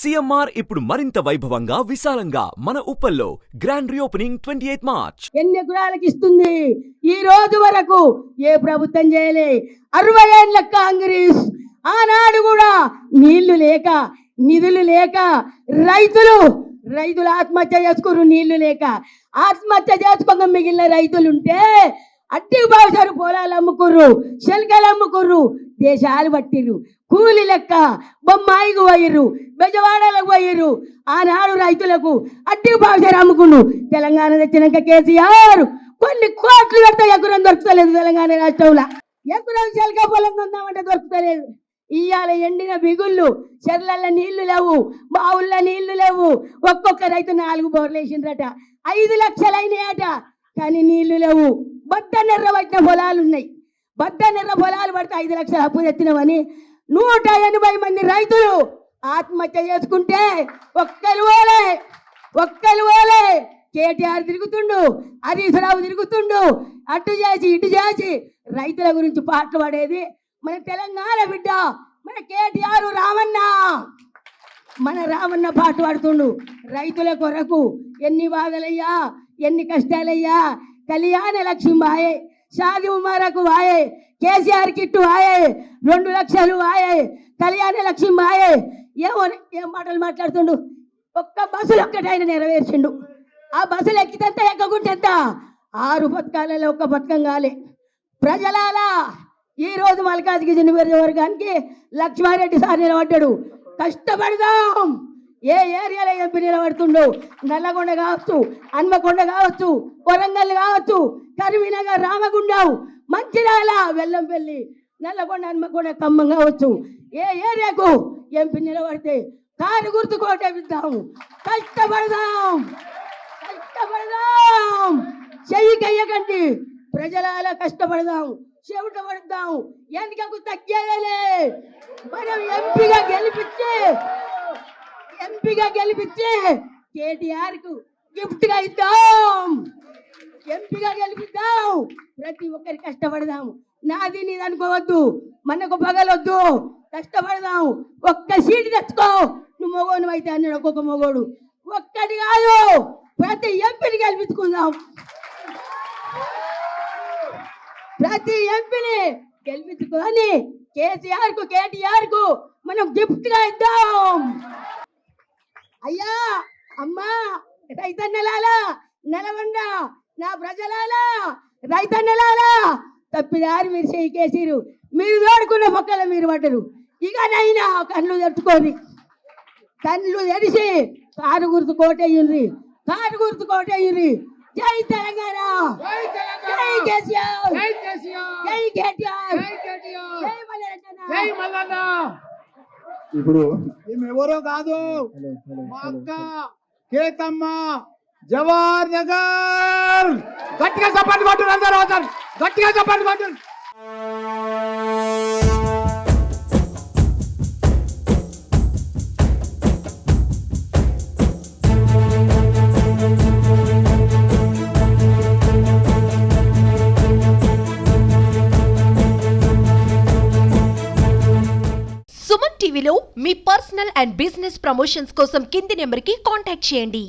CMR ఇప్పుడు మరింత వైభవంగా విశాలంగా మన ఉప్పల్లో గ్రాండ్ రీఓపెనింగ్ 28 మార్చ్. ఎన్ని ఎకరాలకు ఇస్తుంది? ఈ రోజు వరకు ఏ ప్రభుత్వం చేయలే. 60 ఏళ్ల కాంగ్రెస్ ఆనాడు కూడా నీళ్లు లేక నిధులు లేక రైతులు ఆత్మహత్య చేసుకురు. నీళ్లు లేక ఆత్మహత్య చేసుకోక మిగిలిన రైతులుంటే అట్టి బావుసారు పొలాలు అమ్ముకుర్రు, శల్కలు అమ్ముకుర్రు, దేశాలు పట్టిర్రు. కూలి లెక్క బొమ్మాయికి పోయిర్రు, బెజవాడలకు పోయిర్రు. ఆనాడు రైతులకు అట్టి బావుసారు అమ్ముకుండు. తెలంగాణ తెచ్చినాక కేసీఆర్ కొన్ని కోట్లు పెడితే ఎకరం దొరుకుతలేదు. తెలంగాణ రాష్ట్రంలో ఎకరం శల్క పొలం కొందామంటే దొరుకుతలేదు. ఇవాళ ఎండిన బిగుళ్ళు, చెర్లల్లో నీళ్లు లేవు, బావుల్లో నీళ్లు లేవు. ఒక్కొక్క రైతు 4 బోర్లు వేసిండ్రట, 5 లక్షలు అయినాయట. కానీ నీళ్లు లేవు. బద్ద నెర్ర పట్టిన పొలాలు ఉన్నాయి. బద్ద నెర్ర పొలాలు పడితే 5 లక్షలు అప్పు తెచ్చినామని 180 మంది రైతులు ఆత్మహత్య చేసుకుంటే ఒక్కలు ఓలే కేటీఆర్ తిరుగుతుండు, హరీష్ రావు తిరుగుతుండు, అటు చేసి ఇటు చేసి రైతుల గురించి పాటలు పడేది మన తెలంగాణ బిడ్డ, మన కేటీఆర్ రామన్న పాట పాడుతుండు. రైతుల కొరకు ఎన్ని బాధలయ్యా, ఎన్ని కష్టాలయ్యా. కళ్యాణ లక్ష్మి వాయే, షాది ముబారక్ వాయే, కేసీఆర్ కిట్టు వాయే, 2 లక్షలు వాయే, కళ్యాణ లక్ష్మి వాయే. ఏం మాటలు మాట్లాడుతుండు. ఒక్క బస్సులు ఒక్కటైనా నెరవేర్చిండు. ఆ బస్సులు ఎక్కితెంత ఎక్కకుంటెంత 6 పథకాలలో ఒక్క పథకం కాలే. ప్రజలాలా ఈ రోజు మల్కాజ్గిరి నియోజకవర్గానికి లక్ష్మారెడ్డి సార్ నిలబడ్డాడు. కష్టపడదాం. ఏ ఏరియాలో ఎంపీ నిలబడుతుండో, నల్లగొండ కావచ్చు, హన్మకొండ కావచ్చు, వరంగల్ కావచ్చు, కరీంనగర్, రామగుండం, మంచిర్యాల, వెల్లంపల్లి, నల్లగొండ, హన్మకొండ, ఖమ్మం కావచ్చు. ఏ ఏరియాకు ఎంపీ నిలబడితే కారు గుర్తు కోటేద్దాం. కష్టపడదాం. చెయ్యి కయ్యకండి. ప్రజల కష్టపడదాం, చెవిట పడదాం. ఎందుకు తగ్గేదలే. మనం ఎంపీగా గెలిపించి కేటీఆర్ కు గిఫ్ట్ గా ఇద్దాం. ఎంపీగా గెలిపిద్దాం. ప్రతి ఒక్కరి కష్టపడదాం. నాది నీది అనుకోవద్దు, మనకు పగలొద్దు. కష్టపడదాం. ఒక్క సీటు తెచ్చుకో. నువ్వు మొగోను అయితే అన్నాడు ఒక్కొక్క మొగోడు. ఒక్కటి కాదు, ప్రతి ఎంపీని గెలిపించుకుందాం. ప్రతి ఎంపీని గెలిపించుకొని కేటీఆర్ కు మనం గిఫ్ట్ గా ఇద్దాం. అయ్యా అమ్మా రైతన్నలాలా, నల్గొండ నా ప్రజలాలా, రైతన్నలాలా, తప్పిదారి మీరు చేయికేసిరు. మీరు తోడుకున్న మొక్కలు మీరు పడ్డరు. ఇక నైనా కళ్ళు తెరిచి కారు గుర్తు కోటయ్యుండ్రి. జై తెలంగాణ, జై కేసీఆర్, జై కేటీఆర్, జై మల్లన్న. ఇప్పుడు ఎవరో కాదు, మా అక్క కేతమ్మ, జవహర్ నగర్. గట్టిగా చప్పట్లు కొట్టు అందరూ, గట్టిగా చప్పట్లు కొట్టు. సుమన్ టీవీలో మీ పర్సనల్ అండ్ బిజినెస్ ప్రమోషన్స్ కోసం కింది నెంబర్కి కాంటాక్ట్ చేయండి.